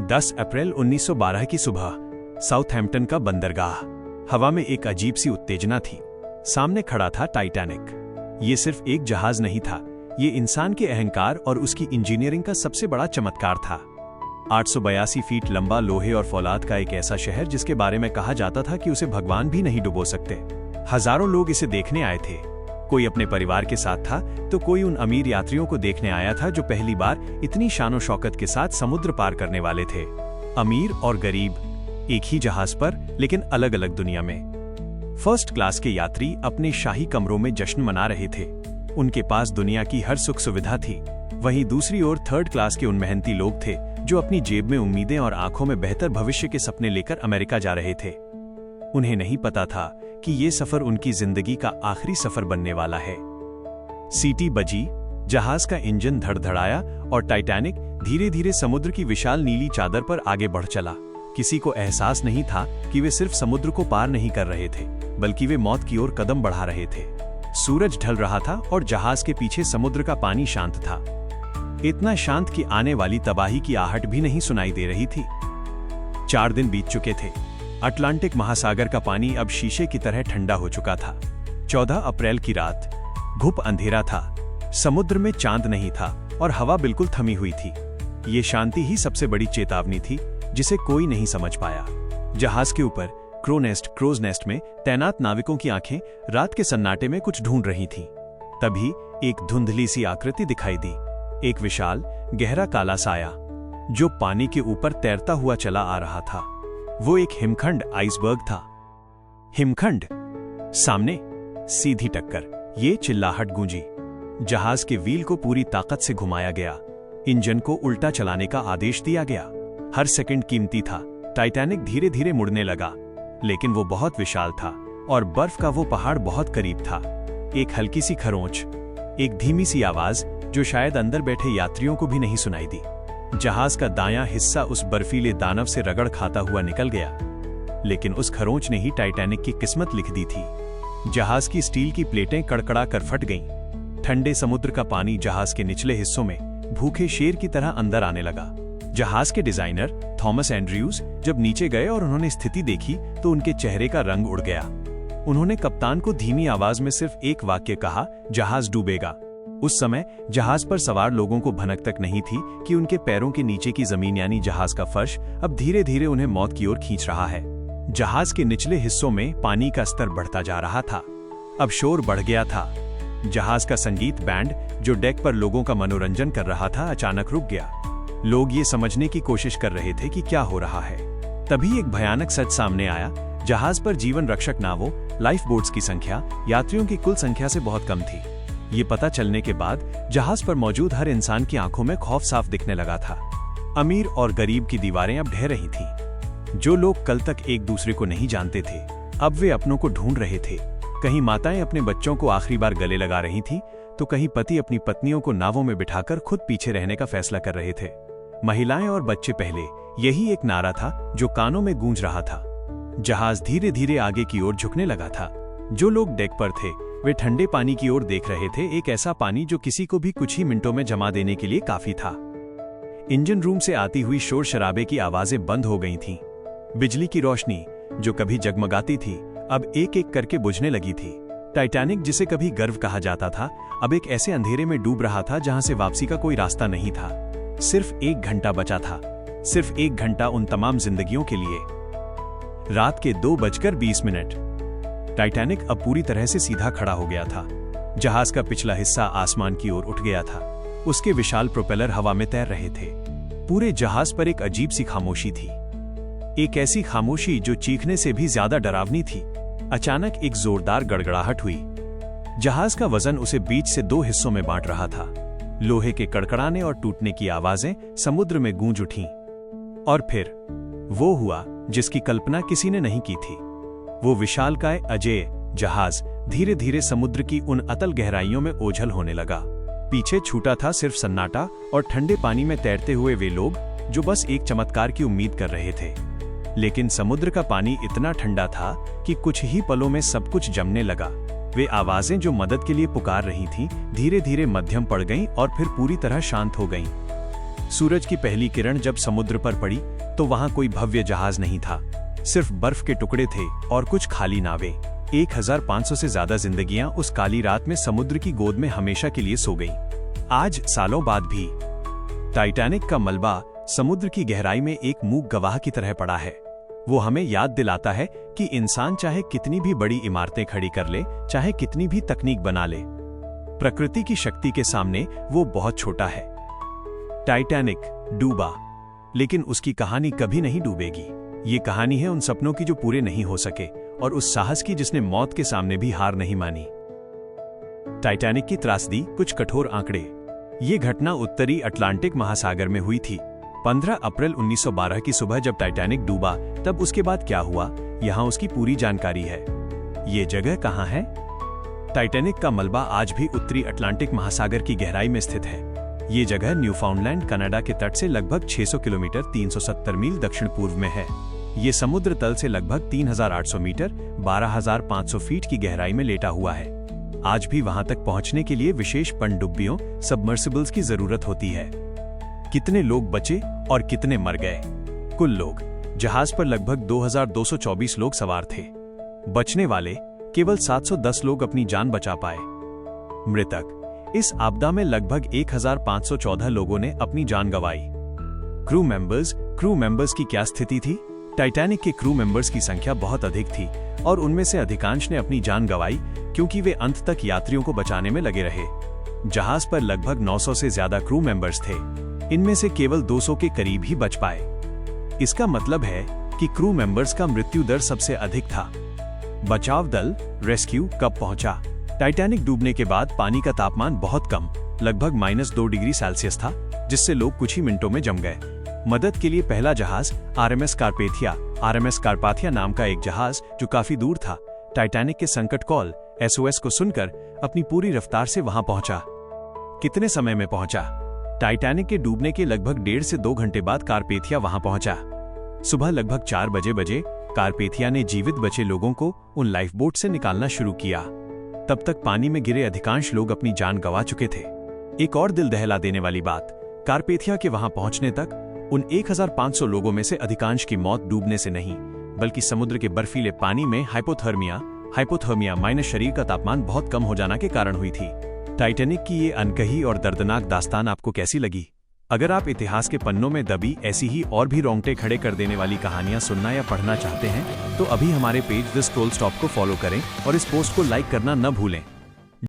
10 अप्रैल 1912 की सुबह साउथहैम्पटन का बंदरगाह। हवा में एक अजीब सी उत्तेजना थी। सामने खड़ा था टाइटैनिक। ये सिर्फ एक जहाज नहीं था, ये इंसान के अहंकार और उसकी इंजीनियरिंग का सबसे बड़ा चमत्कार था। 882 फीट लंबा लोहे और फौलाद का एक ऐसा शहर जिसके बारे में कहा जाता था कि उसे भगवान भी नहीं डुबो सकते। हजारों लोग इसे देखने आए थे। कोई अपने परिवार के साथ था तो कोई उन अमीर यात्रियों को देखने आया था जो पहली बार इतनी शानो शौकत के साथ समुद्र पार करने वाले थे। अमीर और गरीब एक ही जहाज पर, लेकिन अलग अलग दुनिया में। फर्स्ट क्लास के यात्री अपने शाही कमरों में जश्न मना रहे थे। उनके पास दुनिया की हर सुख सुविधा थी। वहीं दूसरी ओर थर्ड क्लास के उन मेहनती लोग थे जो अपनी जेब में उम्मीदें और आंखों में बेहतर भविष्य के सपने लेकर अमेरिका जा रहे थे। उन्हें नहीं पता था कि ये सफर उनकी जिंदगी का आखिरी सफर बनने वाला है। सीटी बजी, जहाज का इंजन धड़धड़ाया और टाइटैनिक धीरे धीरे समुद्र की विशाल नीली चादर पर आगे बढ़ चला। किसी को एहसास नहीं था कि वे सिर्फ समुद्र को पार नहीं कर रहे थे, बल्कि वे मौत की ओर कदम बढ़ा रहे थे। सूरज ढल रहा था और जहाज के पीछे समुद्र का पानी शांत था। इतना शांत कि आने वाली तबाही की आहट भी नहीं सुनाई दे रही थी। 4 दिन बीत चुके थे। अटलांटिक महासागर का पानी अब शीशे की तरह ठंडा हो चुका था। 14 अप्रैल की रात। घुप अंधेरा था, समुद्र में चांद नहीं था और हवा बिल्कुल थमी हुई थी। ये शांति ही सबसे बड़ी चेतावनी थी जिसे कोई नहीं समझ पाया। जहाज के ऊपर क्रोज नेस्ट में तैनात नाविकों की आंखें रात के सन्नाटे में कुछ ढूंढ रही थीं। तभी एक धुंधली सी आकृति दिखाई दी, एक विशाल गहरा काला साया जो पानी के ऊपर तैरता हुआ चला आ रहा था। वो एक हिमखंड आइसबर्ग था। हिमखंड सामने, सीधी टक्कर। ये चिल्लाहट गूंजी। जहाज के व्हील को पूरी ताकत से घुमाया गया। इंजन को उल्टा चलाने का आदेश दिया गया। हर सेकंड कीमती था। टाइटैनिक धीरे धीरे मुड़ने लगा, लेकिन वो बहुत विशाल था और बर्फ का वो पहाड़ बहुत करीब था। एक हल्की सी खरोंच, एक धीमी सी आवाज जो शायद अंदर बैठे यात्रियों को भी नहीं सुनाई दी। जहाज का दायां हिस्सा उस बर्फीले दानव से रगड़ खाता हुआ निकल गया, लेकिन उस खरोंच ने ही टाइटैनिक की किस्मत लिख दी थी। जहाज की स्टील की प्लेटें कड़कड़ा कर फट गईं। ठंडे समुद्र का पानी जहाज के निचले हिस्सों में भूखे शेर की तरह अंदर आने लगा। जहाज के डिजाइनर थॉमस एंड्रयूज जब नीचे गए और उन्होंने स्थिति देखी तो उनके चेहरे का रंग उड़ गया। उन्होंने कप्तान को धीमी आवाज में सिर्फ एक वाक्य कहा, जहाज डूबेगा। उस समय जहाज पर सवार लोगों को भनक तक नहीं थी कि उनके पैरों के नीचे की जमीन यानी जहाज का फर्श अब धीरे धीरे उन्हें मौत की ओर खींच रहा है। जहाज के निचले हिस्सों में पानी का स्तर बढ़ता जा रहा था। अब शोर बढ़ गया था। जहाज का संगीत बैंड जो डेक पर लोगों का मनोरंजन कर रहा था अचानक रुक गया। लोग ये समझने की कोशिश कर रहे थे कि क्या हो रहा है। तभी एक भयानक सच सामने आया। जहाज पर जीवन रक्षक नावों, लाइफ बोट्स की संख्या यात्रियों की कुल संख्या से बहुत कम थी। ये पता चलने के बाद जहाज पर मौजूद हर इंसान की आंखों में खौफ साफ दिखने लगा था। अमीर और गरीब की दीवारें अब ढह रही थीं। जो लोग कल तक एक दूसरे को नहीं जानते थे, अब वे अपनों को ढूंढ रहे थे। कहीं माताएं अपने बच्चों को आखिरी बार गले लगा रही थीं, तो कहीं पति अपनी पत्नियों को नावों में बिठाकर खुद पीछे रहने का फैसला कर रहे थे। महिलाएं और बच्चे पहले, यही एक नारा था जो कानों में गूंज रहा था। जहाज धीरे धीरे आगे की ओर झुकने लगा था। जो लोग डेक पर थे वे ठंडे पानी की ओर देख रहे थे, एक ऐसा पानी जो किसी को भी कुछ ही मिनटों में जमा देने के लिए काफी था। इंजन रूम से आती हुई शोर शराबे की आवाजें बंद हो गई थीं। बिजली की रोशनी जो कभी जगमगाती थी अब एक एक करके बुझने लगी थी। टाइटैनिक, जिसे कभी गर्व कहा जाता था, अब एक ऐसे अंधेरे में डूब रहा था जहां से वापसी का कोई रास्ता नहीं था। सिर्फ 1 घंटा बचा था, सिर्फ 1 घंटा उन तमाम जिंदगियों के लिए। रात के 2:20। टाइटैनिक अब पूरी तरह से सीधा खड़ा हो गया था। जहाज का पिछला हिस्सा आसमान की ओर उठ गया था। उसके विशाल प्रोपेलर हवा में तैर रहे थे। पूरे जहाज पर एक अजीब सी खामोशी थी, एक ऐसी खामोशी जो चीखने से भी ज्यादा डरावनी थी। अचानक एक जोरदार गड़गड़ाहट हुई। जहाज का वजन उसे बीच से 2 हिस्सों में बांट रहा था। लोहे के कड़कड़ाने और टूटने की आवाजें समुद्र में गूंज उठीं। और फिर वो हुआ जिसकी कल्पना किसी ने नहीं की थी। वो विशालकाय अजेय जहाज धीरे धीरे समुद्र की उन अतल गहराइयों में ओझल होने लगा। पीछे छूटा था सिर्फ सन्नाटा और ठंडे पानी में तैरते हुए वे लोग जो बस एक चमत्कार की उम्मीद कर रहे थे। लेकिन समुद्र का पानी इतना ठंडा था कि कुछ ही पलों में सब कुछ जमने लगा। वे आवाजें जो मदद के लिए पुकार रही थीं, धीरे धीरे मध्यम पड़ गईं और फिर पूरी तरह शांत हो गईं। सूरज की पहली किरण जब समुद्र पर पड़ी तो वहां कोई भव्य जहाज नहीं था, सिर्फ बर्फ के टुकड़े थे और कुछ खाली नावें। 1500 से ज्यादा जिंदगियां उस काली रात में समुद्र की गोद में हमेशा के लिए सो गईं। आज सालों बाद भी टाइटैनिक का मलबा समुद्र की गहराई में एक मूक गवाह की तरह पड़ा है। वो हमें याद दिलाता है कि इंसान चाहे कितनी भी बड़ी इमारतें खड़ी कर ले, चाहे कितनी भी तकनीक बना ले, प्रकृति की शक्ति के सामने वो बहुत छोटा है। टाइटैनिक डूबा, लेकिन उसकी कहानी कभी नहीं डूबेगी। ये कहानी है उन सपनों की जो पूरे नहीं हो सके और उस साहस की जिसने मौत के सामने भी हार नहीं मानी। टाइटैनिक की त्रासदी, कुछ कठोर आंकड़े। ये घटना उत्तरी अटलांटिक महासागर में हुई थी। 15 अप्रैल 1912 की सुबह जब टाइटैनिक डूबा, तब उसके बाद क्या हुआ, यहाँ उसकी पूरी जानकारी है। ये जगह कहाँ है? टाइटैनिक का मलबा आज भी उत्तरी अटलांटिक महासागर की गहराई में स्थित है। ये जगह न्यूफाउंडलैंड कनाडा के तट से लगभग 600 किलोमीटर 370 मील दक्षिण पूर्व में है। ये समुद्र तल से लगभग 3800 मीटर 12500 फीट की गहराई में लेटा हुआ है। आज भी वहां तक पहुंचने के लिए विशेष पनडुब्बियों, सबमर्सिबल्स की जरूरत होती है। कितने लोग बचे और कितने मर गए? कुल लोग, जहाज पर लगभग 2224 लोग सवार थे। बचने वाले केवल 710 लोग अपनी जान बचा पाए। मृतक, इस आपदा में लगभग 1514 लोगों ने अपनी जान गंवाई। क्रू मेंबर्स की क्या स्थिति थी? टाइटैनिक के क्रू मेंबर्स की संख्या बहुत अधिक थी और उनमें से अधिकांश ने अपनी जान गंवाई क्योंकि वे अंत तक यात्रियों को बचाने में लगे रहे। जहाज पर लगभग 900 से ज्यादा क्रू मेंबर्स थे। इनमें से केवल 200 के करीब ही बच पाए। इसका मतलब है कि क्रू मेंबर्स का मृत्यु दर सबसे अधिक था। बचाव दल रेस्क्यू कब पहुंचा? टाइटैनिक डूबने के बाद पानी का तापमान बहुत कम, लगभग -2 डिग्री सेल्सियस था, जिससे लोग कुछ ही मिनटों में जम गए। मदद के लिए पहला जहाज आरएमएस कारपाथिया नाम का एक जहाज, जो काफी दूर था, टाइटैनिक के संकट कॉल SOS को सुनकर अपनी पूरी रफ्तार से वहां पहुंचा। कितने समय में पहुंचा? टाइटैनिक के डूबने के लगभग 1.5 से 2 घंटे बाद कारपेथिया वहां पहुंचा। सुबह लगभग 4 बजे कारपेथिया ने जीवित बचे लोगों को उन लाइफ बोट से निकालना शुरू किया। तब तक पानी में गिरे अधिकांश लोग अपनी जान गंवा चुके थे। एक और दिल दहला देने वाली बात, कारपेथिया के वहां पहुंचने तक उन 1500 लोगों में से अधिकांश की मौत डूबने से नहीं, बल्कि समुद्र के बर्फीले पानी में हाइपोथर्मिया माइनस शरीर का तापमान बहुत कम हो जाना के कारण हुई थी। टाइटैनिक की ये अनकही और दर्दनाक दास्तान आपको कैसी लगी? अगर आप इतिहास के पन्नों में दबी ऐसी ही और भी रोंगटे खड़े कर देने वाली कहानियां सुनना या पढ़ना चाहते हैं, तो अभी हमारे पेज द स्क्रॉल स्टॉप को फॉलो करें और इस पोस्ट को लाइक करना न भूलें।